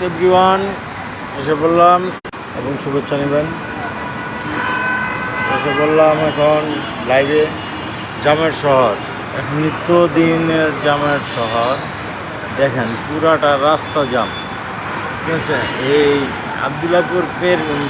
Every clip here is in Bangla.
এভরিওয়ান, এসে বললাম এবং শুভেচ্ছা নেবেন। এসে বললাম এখন লাইভে জামের শহর, এখন নিত্যদিনের জামের শহর। দেখেন পুরাটা রাস্তা জাম, ঠিক আছে। এই আবদুল্লাপুর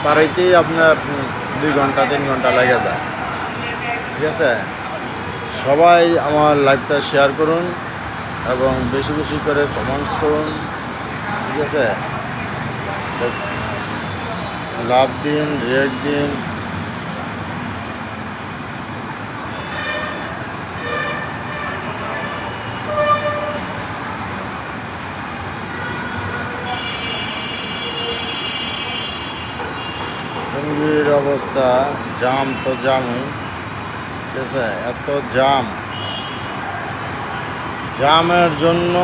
পাড়াইতেই আপনার 2 ঘন্টা 3 ঘন্টা লেগে যায়, ঠিক আছে। সবাই আমার লাইভটা শেয়ার করুন এবং বেশি বেশি করে কমেন্টস করুন, ঠিক আছে। লাভ দিন, রেট দিন। টঙ্গীর অবস্থা জাম তো জামই, ঠিক আছে। এত জামের জন্য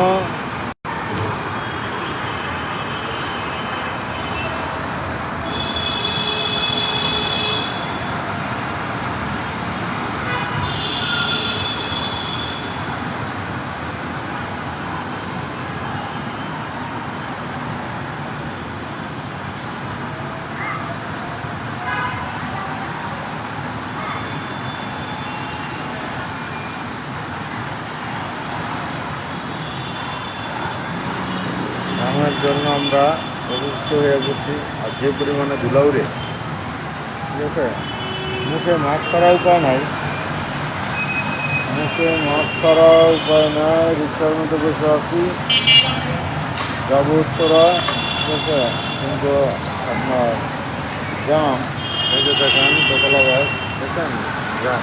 আমরা অসুস্থ হয়ে পড়ছি। আর যে পরিমাণে ধুলাউড়ে, ঠিক আছে। মুখে মাস্ক ছাড়া উপায় নাই, রিক্সার মধ্যে বসে আছি, যাবো উত্তরা, ঠিক আছে। কিন্তু আপনার জাম, এই যে দেখেন দোতলা বাস, দেখছেন জাম।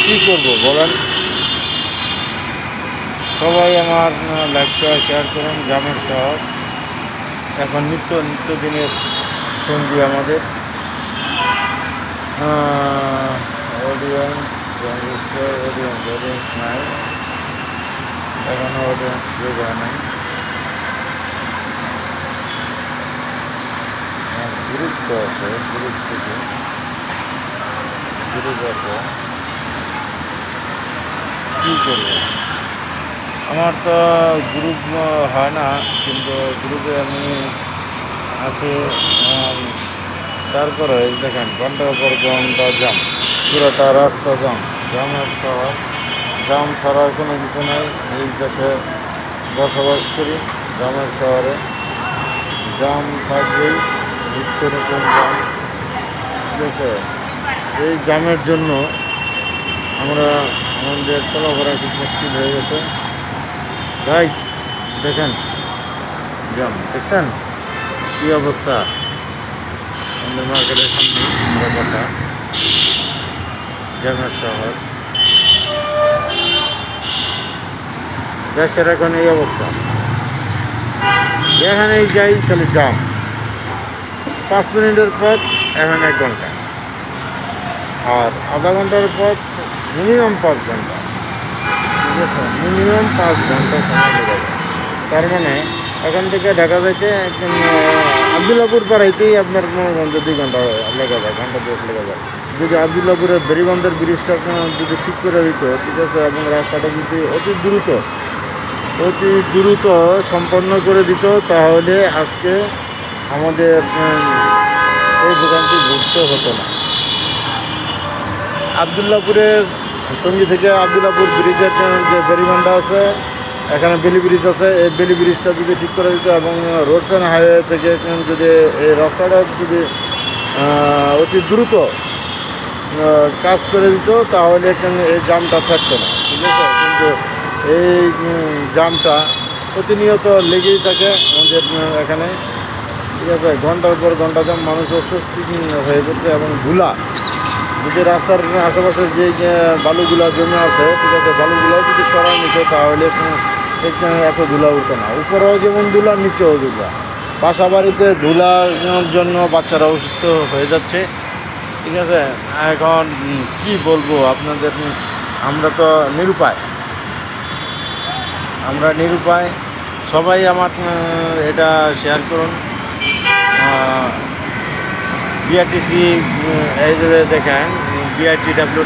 কী করবো বলেন? সবাই আমার লাইভটা শেয়ার করুন। জামের শহর এখন নিত্যদিনের সঙ্গী আমাদের। অডিয়েন্স নাই, এখনও অডিয়েন্স যোগ হয় নাই। গ্রুপ তো আছে, গ্রুপ আছে, কী করবো? আমার তো গ্রুপ হয় না, কিন্তু গ্রুপে আমি আছি। তারপরে দেখেন ঘন্টার পর ঘন্টা জাম, পুরোটা রাস্তা জামের শহর। জাম ছাড়ার কোনো কিছু নাই। এই দেশে বসবাস করি, জামের শহরে জাম থাকবেই, নিত্য নতুন জাম, ঠিক আছে। এই জামের জন্য আমাদের চলাফেরা খুব মুশকিল হয়ে গেছে। গাইজ দেখেন জাম, দেখছেন কী অবস্থা আমাদের মার্কেটের সামনে কথা। জামের শহর, দেশের এখন এই অবস্থা। যেখানেই যাই খালি জাম। 5 মিনিটের পথ এখন 1 ঘন্টা, আর আধা ঘন্টার পথ মিনিমাম 5 ঘন্টা, ঠিক আছে। মিনিমাম 5 ঘন্টা সময় লেগে যায়। তার মানে এখান থেকে ঢাকা যাইতে একদম আবদুল্লাপুর পাড়াইতেই আপনার 2 ঘন্টা লেগে যায়, ঘন্টা 2 লেগে যায়। যদি আবদুল্লাপুরের বেরিবন্ধের ব্রিজটা যদি ঠিক করে দিত, ঠিক আছে, এবং রাস্তাটা যদি অতি দ্রুত সম্পন্ন করে দিত, তাহলে আজকে আমাদের এই দোকানটি ঘুরতে হতো না। আবদুল্লাপুরের টঙ্গী থেকে আবদুল্লাপুর ব্রিজের যে বেরিবান্ধা আছে, এখানে বেলি ব্রিজ আছে, এই বেলি ব্রিজটা যদি ঠিক করে দিত এবং রোডস অ্যান্ড হাইওয়ে থেকে যদি এই রাস্তাটা যদি অতি দ্রুত কাজ করে দিত, তাহলে এই জামটা থাকতো না, ঠিক আছে। কিন্তু এই জামটা প্রতিনিয়ত লেগেই থাকে আমাদের এখানে, ঠিক আছে। ঘন্টার পর ঘন্টা জাম, মানুষ অস্বস্তি হয়ে পড়ছে। এবং ধুলা, যদি রাস্তার আশেপাশে যে বালুগুলা জমে আছে, ঠিক আছে, বালুগুলাও যদি সরাই নিত, তাহলে এত ধুলা উঠতো না। উপরেও যেমন ধুলা, নিচেও ধুলা। বাসা বাড়িতে ধুলার জন্য বাচ্চারা অসুস্থ হয়ে যাচ্ছে, ঠিক আছে। এখন কি বলবো আপনাদের, আমরা তো নিরুপায়। সবাই আমার এটা শেয়ার করুন। বিআরটিসি, এই যে দেখেন বিআরটিডাব্লিউ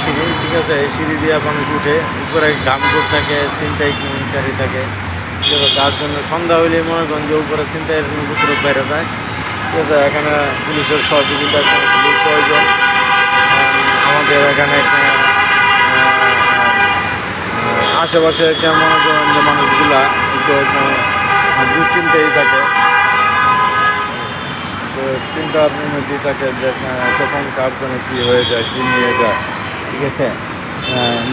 সিঁড়ি, ঠিক আছে। এই সিঁড়ি দিয়ে মানুষ উঠে, উপরে গামগুড় থাকে, ছিনতাইকারী থাকে, তার জন্য সন্ধ্যা হইলে মনে করেন যে উপরে চিন্তায় উপদ্রব বেড়ে যায়। ঠিক আছে, এখানে পুলিশের সহযোগিতা খুবই প্রয়োজন। আমাদের এখানে আশেপাশে মনে করেন যে মানুষগুলা একটু দুশ্চিন্তাই থাকে, তো চিন্তার মধ্যেই থাকে যে কখন কার জন্য কী হয়ে যায়, কী নিয়ে যায়। ঠিক আছে,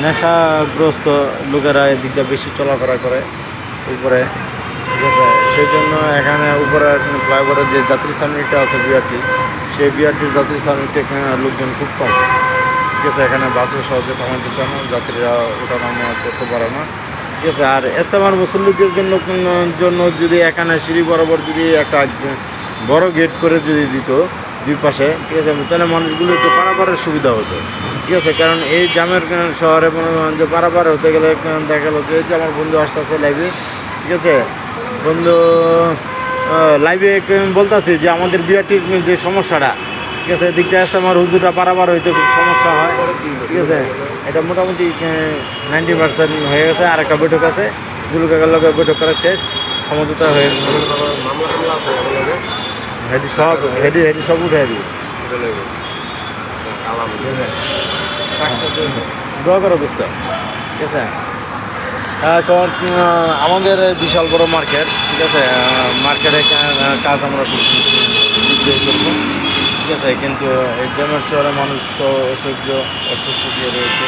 নেশাগ্রস্ত লোকেরা এদিকটা বেশি চলাফেরা করে উপরে। ঠিক আছে, সেই জন্য এখানে উপরে ফ্লাইওভারের যে যাত্রী সামনেটা আছে বিআরটি, সেই বিআরটির যাত্রী সামনেতে লোকজন খুব কম। ঠিক আছে, এখানে বাসও সহজে থামাতে চান না, যাত্রীরা ওঠানামা করতে পারে না। ঠিক আছে, আর ইস্তেমার মুসল্লিদের জন্য যদি এখানে সিঁড়ি বরাবর যদি একটা বড় গেট করে যদি দিত দুই পাশে, ঠিক আছে, তাহলে মানুষগুলো একটু পারাপারের সুবিধা হতো। ঠিক আছে, কারণ এই জামের শহরে মনে করেন যে পারাপার হতে গেলে দেখা গেলো যে আমার বন্ধু আসতেছে লাইভে। ঠিক আছে, বন্ধু লাইভে বলতেছি যে আমাদের বিআরটির যে সমস্যাটা, ঠিক আছে, এদিক দিয়ে আসতে আমার হুজুরটা পারাপার হইতে খুব সমস্যা হয়। ঠিক আছে, এটা মোটামুটি 90% হয়ে গেছে। আর একটা বৈঠক আছে, জুলুকাকার লোকের বৈঠক করা শেষ, সমঝোতা হয়ে হেডি সব উঠে দিই। দোয়া করো বুঝতে। ঠিক আছে, এখন আমাদের বিশাল বড় মার্কেট। ঠিক আছে, মার্কেটে কাজ আমরা শীঘ্রই করবো। ঠিক আছে, কিন্তু এই জ্যামের চরে মানুষ তো অসুস্থ দিয়ে রয়েছে।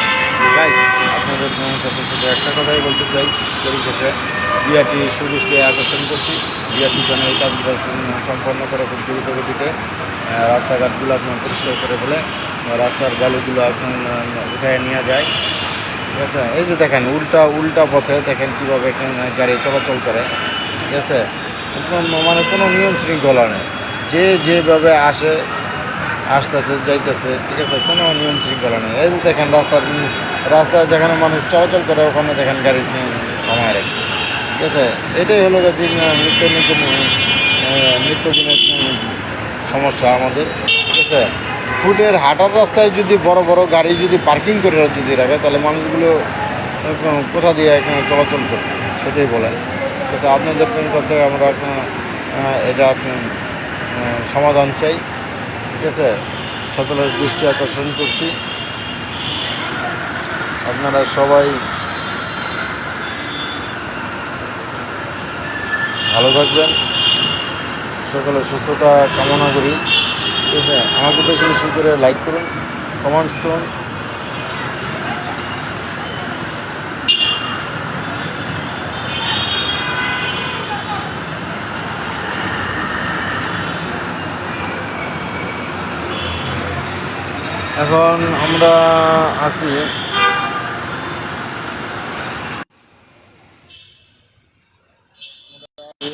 গাইস, আপনাদের কাছে শুধু একটা কথাই বলতে চাই, পরিশেষে বিআরটি সুদৃষ্টি আকর্ষণ করছি। বিআরটি যেন এই কাজগুলো সম্পন্ন করে খুব দ্রুত গতিতে রাস্তাঘাটগুলো আপনার পরিষ্কার করে ফেলে, রাস্তার বালুগুলো আপনার উঠায় নিয়ে যায়। ঠিক আছে, এই যে দেখেন উল্টা পথে দেখেন কীভাবে গাড়ি চলাচল করে। ঠিক আছে, মানে কোনো নিয়ম শৃঙ্খলা নেই, যে যেভাবে আসতেছে যাইতেছে। ঠিক আছে, কোনো নিয়ম শৃঙ্খলা নেই। এই যে দেখেন রাস্তায় যেখানে মানুষ চলাচল করে ওখানে দেখেন গাড়ি থামায় রাখছে। ঠিক আছে, এটাই হলো নিত্যদিনের সমস্যা আমাদের। ঠিক আছে, ফুটের হাঁটার রাস্তায় যদি বড় বড় গাড়ি যদি পার্কিং করে যদি রাখে, তাহলে মানুষগুলো কোথা দিয়ে চলাচল করবে সেটাই বলেন। ঠিক আছে, আপনাদের কাছে আমরা এটা সমাধান চাই। ঠিক আছে, সকলের দৃষ্টি আকর্ষণ করছি। আপনারা সবাই ভালো থাকবেন, সকলের সুস্থতা কামনা করি। ঠিক আছে, আমাকে বেশি বেশি করে লাইক করুন, কমেন্টস করুন। এখন আমরা আছি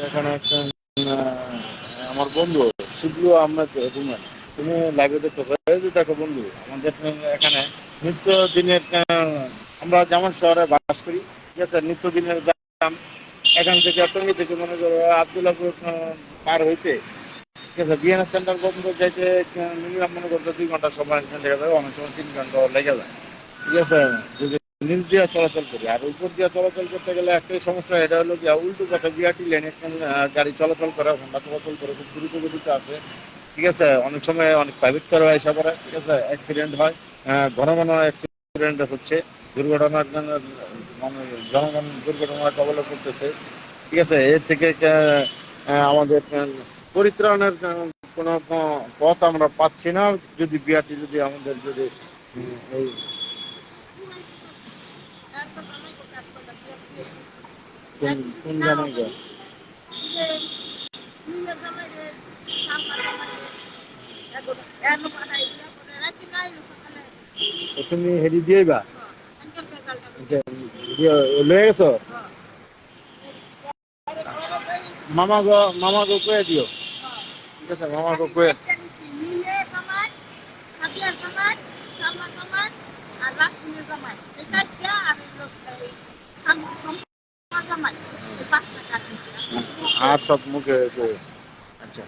এখানে একটা আমার বন্ধু শিবলু আহমেদ রুমেন, তুমি লাইভে দেখতেছো। এই যে দেখো বন্ধু, আমাদের এখানে নিত্যদিনের আমরা যেমন শহরে বাস করি। ঠিক আছে, নিত্যদিনের জাম এখান থেকে টঙ্গী থেকে মনে করো আবদুল্লাপুর পার হইতে। ঠিক আছে, বিএনএস সেন্টার পর্যন্ত যাইতে মিনিমাম মনে করতে 2 ঘন্টা সময় লেগে যায়, অনেক সময় 3 ঘন্টা লেগে যায়। ঠিক আছে, যদি নিচ দিয়ে চলাচল করি, আর উপর দিয়ে চলাচল করতে গেলে একটাই সমস্যা, এটা হলো গিয়া উল্টো পথে বিআরটি লেনে গাড়ি চলাচল করে, হোন্ডা চলাচল করে, খুব দ্রুত গতিতে আসে। ঠিক আছে, অনেক সময় অনেক প্রাইভেট কারও এসে পড়ে। ঠিক আছে, অ্যাক্সিডেন্ট হয়, ঘন ঘন অ্যাক্সিডেন্ট হচ্ছে, দুর্ঘটনার মানে জনগণ দুর্ঘটনার কবলে পড়তেছে। ঠিক আছে, এর থেকে আমাদের পরিত্রাণের কোনো পথ আমরা পাচ্ছি না। যদি বিআরটি যদি আমাদের যদি এই কোন জানাই যায় তুমি হেডি দিয়েবা লয়ে গেছো মামা গো কয়ে দিও। ঠিক আছে, মামা গো কয়ে আর সব মুখে। আচ্ছা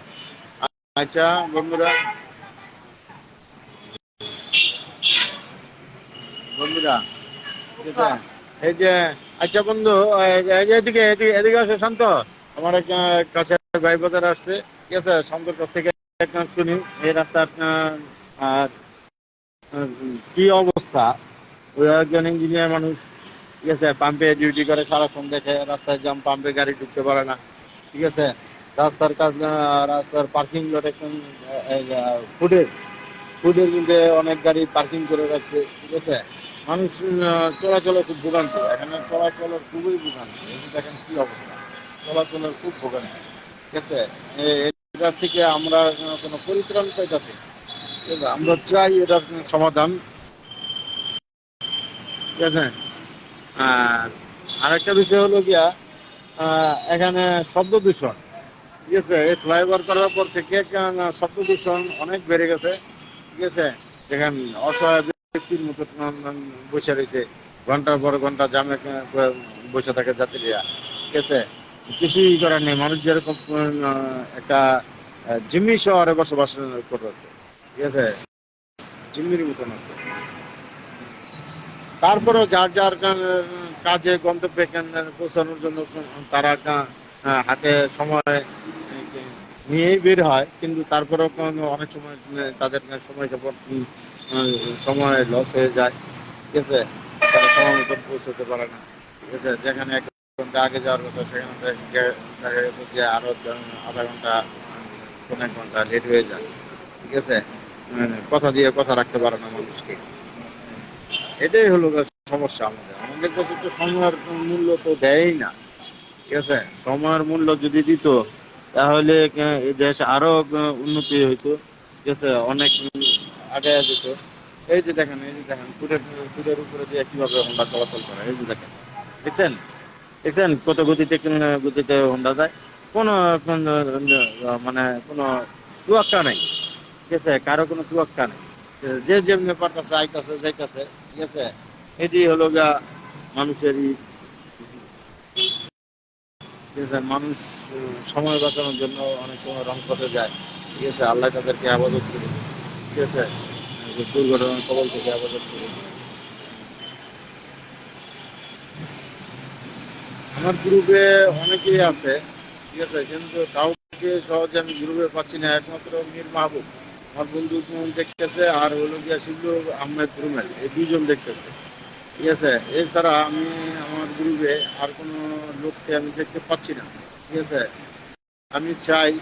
আচ্ছা বন্ধুরা বন্ধুরা, ঠিক আছে, এই যে আচ্ছা বন্ধু, এদিকে এদিকে এদিকে আসো শান্ত। আমার এক কাছে ভাই বাজার আসছে, ঠিক আছে? শান্তর কাছ থেকে একদম শুনি এই রাস্তার আর কি অবস্থা। ওই একজন ইঞ্জিনিয়ার মানুষ, ঠিক আছে, পাম্পে ডিউটি করে, সারাক্ষণ দেখে রাস্তায় জাম, পাম্পে গাড়ি ঢুকতে পারে না, ঠিক আছে? রাস্তার কাজ, রাস্তার পার্কিং লট একদম ফুডের ফুডের মধ্যে অনেক গাড়ি পার্কিং করে রাখছে, ঠিক আছে? মানুষ চলাচলে খুব ভোগান্তি, এখানে চলাচলের খুবই ভোগান্তি। এই যে দেখেন কি অবস্থা, চলাচলের খুব ভোগান্তি, ঠিক আছে? এটার থেকে আমরা কোনো পরিত্রাণ পাইতেছি না, ঠিক আছে? আমরা চাই এটার সমাধান, ঠিক আছে? আর আরেকটা বিষয় হলো গিয়া, এখানে শব্দ দূষণ, ঠিক আছে? এই ফ্লাইওভার করার পর থেকে শব্দ দূষণ অনেক বেড়ে গেছে, ঠিক আছে? দেখেন অসহায় ব্যক্তির মতো বসে রয়েছে, ঘন্টার পর ঘন্টা জামে বসে থাকে যাত্রীরা, ঠিক আছে? কিছুই করার নেই, মানুষ যেরকম একটা জিম্মি শহরে বসবাস করতেছে, ঠিক আছে? জিম্মির মতন আছে। তারপরেও যার যার কাজে গন্তব্যে পৌঁছানোর জন্য তারা হাতে সময় নিয়েই বের হয়, কিন্তু তারপরেও অনেক সময় তাদের সময় যাপন সময় লস হয়ে যায়, ঠিক আছে? তারা সময় মতন পৌঁছাতে পারে না, ঠিক আছে? যেখানে 1 ঘন্টা আগে যাওয়ার কথা সেখানে দেখা গেছে যে আরো আধা ঘন্টা, 1 ঘন্টা লেট হয়ে যায়, ঠিক আছে? কথা দিয়ে কথা রাখতে পারে না মানুষকে। এটাই হলো গিয়ে সমস্যা। আমাদের আমাদের কাছে তো সময়ের মূল্য তো দেয়ই না, ঠিক আছে? সময়ের মূল্য যদি দিত তাহলে এই দেশ আরো উন্নতি হইতো, ঠিক আছে? অনেক আগে যেত। এই যে দেখেন, এই যে দেখেন ফুটের ফুটের উপরে দিয়ে কিভাবে হোন্ডা চলাচল করে, এই যে দেখেন, দেখছেন? দেখছেন কত গতিতে গতিতে হোন্ডা যায়? কোনো মানে কোনো সুরক্ষা নেই, ঠিক আছে? কারো কোনো তুয়াক্কা নেই, যে যেমনি পারতেছে আইতাছে যাইতাছে, ঠিক আছে? এটি হলো গা মানুষেরই, ঠিক আছে? মানুষ সময় বাঁচানোর জন্য অনেক সময় রং পথে যায়, ঠিক আছে? আল্লাহ তাদেরকে আবাদত করে, ঠিক আছে? দুর্ঘটনার কবল থেকে আবাদত করে। আমার গ্রুপে অনেকেই আছে, ঠিক আছে, কিন্তু কাউকে সহজে আমি গ্রুপে পাচ্ছি না, একমাত্র মীর মাহবুব আমার বন্ধু দেখতেছে, আর হলো গিয়া শিবলু আহমেদ রুমেল, এই দুইজন দেখতেছে, ঠিক আছে? এছাড়া আমি আমার গ্রুপে আর কোনো লোককে আমি দেখতে পাচ্ছি না, ঠিক আছে? আমি চাই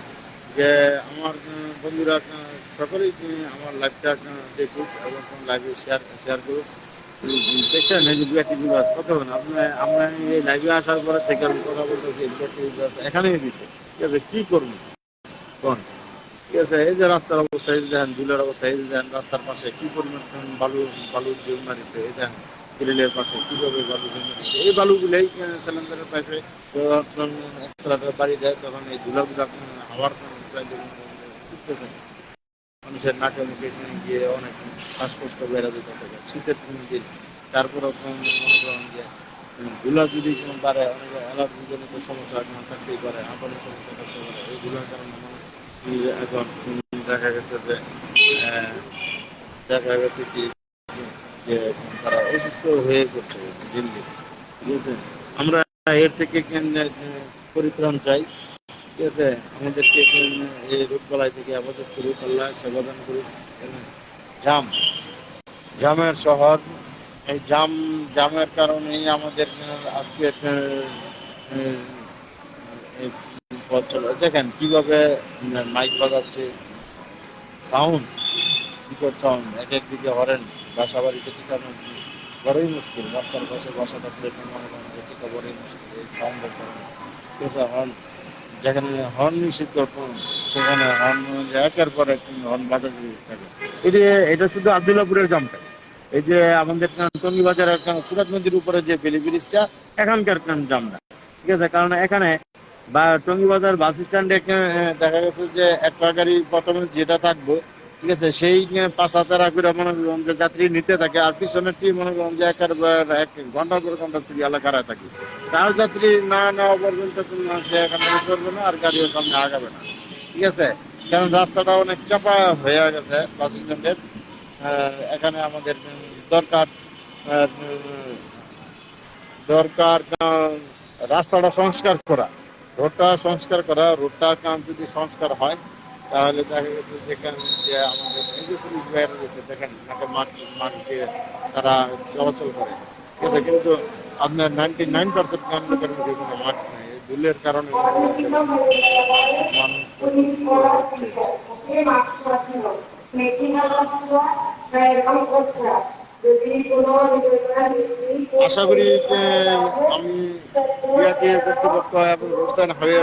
যে আমার বন্ধুরা সকলেই আমার লাইভটা দেখুক এবং লাইভে শেয়ার শেয়ার করুক। দেখছেন এই যে বিআরটি বাস কত না আপনার, আমরা এই লাইভে আসার পরে থেকে আমি কথা বলতেছি, বিআরটি বাস এখানেই দিচ্ছে, ঠিক আছে? কি করবো কোন, ঠিক আছে? এই যে রাস্তার অবস্থা, এই যে দেখেন ধুলার অবস্থা, এই যে দেখেন রাস্তার পাশে কি পরিমাণ বালু, বালুর জমা দিচ্ছে, এই দেখেন গ্রিলের পাশে কিভাবে বালু জমা দিচ্ছে। এই বালুগুলোই সিলিন্ডারের পাইপে বাড়ি দেয়, তখন এই ধুলাগুলা হাওয়ার উঠতেছে, মানুষের নাকে মুখে গিয়ে অনেক শ্বাসকষ্ট বেড়ে যেতেছে শীতের দিন। তারপরেও মনে করেন যে ধুলা যদি বাড়ে, অনেক অ্যালার্জি জনিত সমস্যা থাকতেই পারে, হাঁপানির সমস্যা থাকতে পারে। এই ধুলার কারণে মানুষ এখন দেখা গেছে যে আহ, দেখা গেছে কি যে তারা অসুস্থ হয়ে পড়ছে দিন দিন, ঠিক আছে? আমরা এর থেকে পরিত্রাণ চাই, ঠিক আছে? আমাদেরকে এই রোগ বালাই থেকে আপাতত করুক, আল্লাহ সমাধান করুক। জাম, জামের শহর, এই জামের কারণেই আমাদের আজকে এই পথ চলে। দেখেন কিভাবে মাইক বাজাচ্ছে, সাউন্ড, বিকট সাউন্ড, এক একদিকে হরেন, বাসা বাড়িতে টিকানো বড়ই মুশকিল। রাস্তার পাশে বাসা থাকলে মনে করেন যে টিকা বড়ই মুশকিল এই সাউন্ডের কারণে, ঠিক আছে? হর্ন, যেখানে হর্ন নিষিদ্ধ সেখানে হর্ন একের পর এক হর্ন বাজাতে থাকে। এটি, এটা শুধু আবদুল্লাপুরের জামটা। এই যে আমাদের টঙ্গিবাজারের ফুরাত নদীর উপরে যে বেলি ব্রিজটা, এখানকার জামটা, ঠিক আছে? কারণ এখানে বা টঙ্গিবাজার বাস স্ট্যান্ডে দেখা গেছে যে একটা গাড়ি প্রথমে যেটা থাকবো, ঠিক আছে, সেই 5 হাজার করে মনে করুন যে যাত্রী নিতে থাকে, আর পিছনেরটি মনে করুন যে এক ঘন্টার পর ঘন্টা সিরিয়ালে খাড়া থাকে। তার যাত্রী না নেওয়া পর্যন্ত সে এখানে করবে না, আর গাড়িও সামনে আগাবে না, ঠিক আছে? কারণ রাস্তাটা অনেক চাপা হয়ে গেছে বাস স্ট্যান্ডের। এখানে আমাদের দরকার দরকার রাস্তাটা সংস্কার করা, রোডটা সংস্কার করা। রোডটা কাম যদি সংস্কার হয় তাহলে দেখা গেছে যেখানে যে আমাদের এই যে পুলিশ ভাইয়েরা রয়েছে দেখেন তাকে মাঠ দিয়ে তারা চলাচল করে, ঠিক আছে, কিন্তু আপনার 99% লোকের মুখে কোনো মাস্ক নেই। এই ধুলের কারণে মানুষ অসুস্থ হচ্ছে। আশা করি যে আমি বিআরটিএ কর্তৃপক্ষ এবং রোড সাইড হাইওয়ে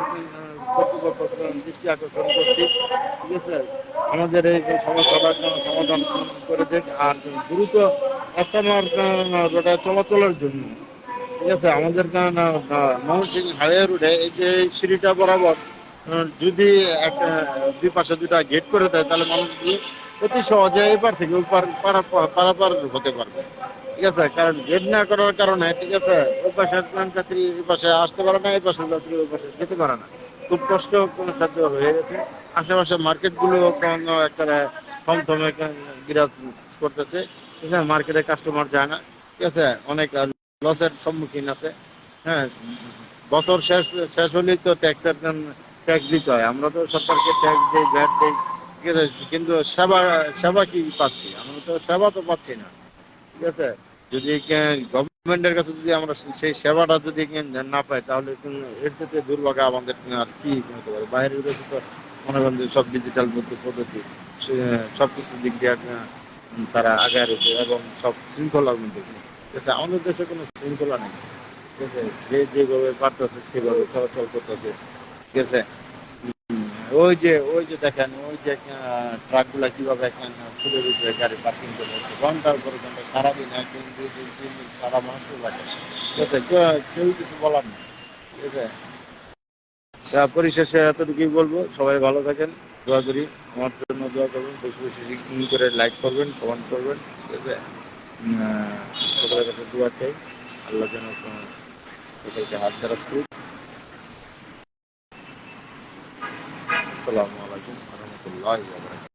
কর্তৃপক্ষ দৃষ্টি আকর্ষণ করছি, ঠিক আছে, আমাদের এই সমস্যাটা সমাধান করে দেখ। আর দ্রুত রাস্তার রোডে চলাচলের জন্য, ঠিক আছে, আমাদের ময়মনসিংহ হাইওয়ে রোডে এই যে সিঁড়িটা বরাবর যদি একটা দুই পাশে দুটা গেট করে দেয় তাহলে মানুষগুলো অতি সহজে এপার থেকে ওপার পারাপার হতে পারবে, ঠিক আছে। কারণ গেট না করার কারণে, ঠিক আছে, ওই পাশে যাত্রী এই পাশে আসতে পারে না, এই পাশে যাত্রী ওই পাশে যেতে পারে না, খুব কষ্ট কোনো সাধ্য হয়ে গেছে। আশেপাশে মার্কেট গুলো একটা থমথমে বিরাজ করতেছে, ঠিক আছে, মার্কেটে কাস্টমার যায় না, ঠিক আছে, অনেক লসের সম্মুখীন আছে। হ্যাঁ, বছর শেষ শেষ হলেই তো ট্যাক্স দিতে হয়, আমরা তো সরকারকে ট্যাক্স দিই, ভ্যাট দিই, ঠিক আছে, কিন্তু সেবা সেবা কি পাচ্ছি? আমরা তো সেবা তো পাচ্ছি না, ঠিক আছে। যদি গভর্নমেন্টের কাছে যদি আমরা সেই সেবাটা যদি না পাই তাহলে এর সাথে দুর্ভাগ্য আমাদের আর কি হতে পারে। বাইরের দেশে তো মনে করেন যে সব ডিজিটাল পদ্ধতি, সব কিছু দিক দিয়ে তারা আগে রয়েছে এবং সব শৃঙ্খলার মধ্যে, ঠিক আছে। আমাদের দেশে কোনো শৃঙ্খলা নেই, ঠিক আছে, যে যেভাবে পারতেছে সেভাবে চলাচল করতেছে, ঠিক আছে। ওই যে দেখেন ওই যে ট্রাক গুলা কিভাবে ফুলের উপরে গাড়ি পার্কিং করে যাচ্ছে ঘন্টার পর ঘন্টা, সারাদিন একদিন দুই দিন তিন দিন সারা মাস লাগে, ঠিক আছে, কেউ কিছু বলার নেই, ঠিক আছে। তা পরিশেষে এতটুকুই বলবো, সবাই ভালো থাকেন, দোয়া করি, আমার জন্য দোয়া করবেন, বেশি বেশি করে লাইক করবেন, কমেন্ট করবেন, ঠিক আছে। সকলের কাছে দোয়া চাই, আল্লাহ যেন সকলকে হাত দ্বারা স্কুল। আসসালামু আলাইকুম রহমতুল্লাহ।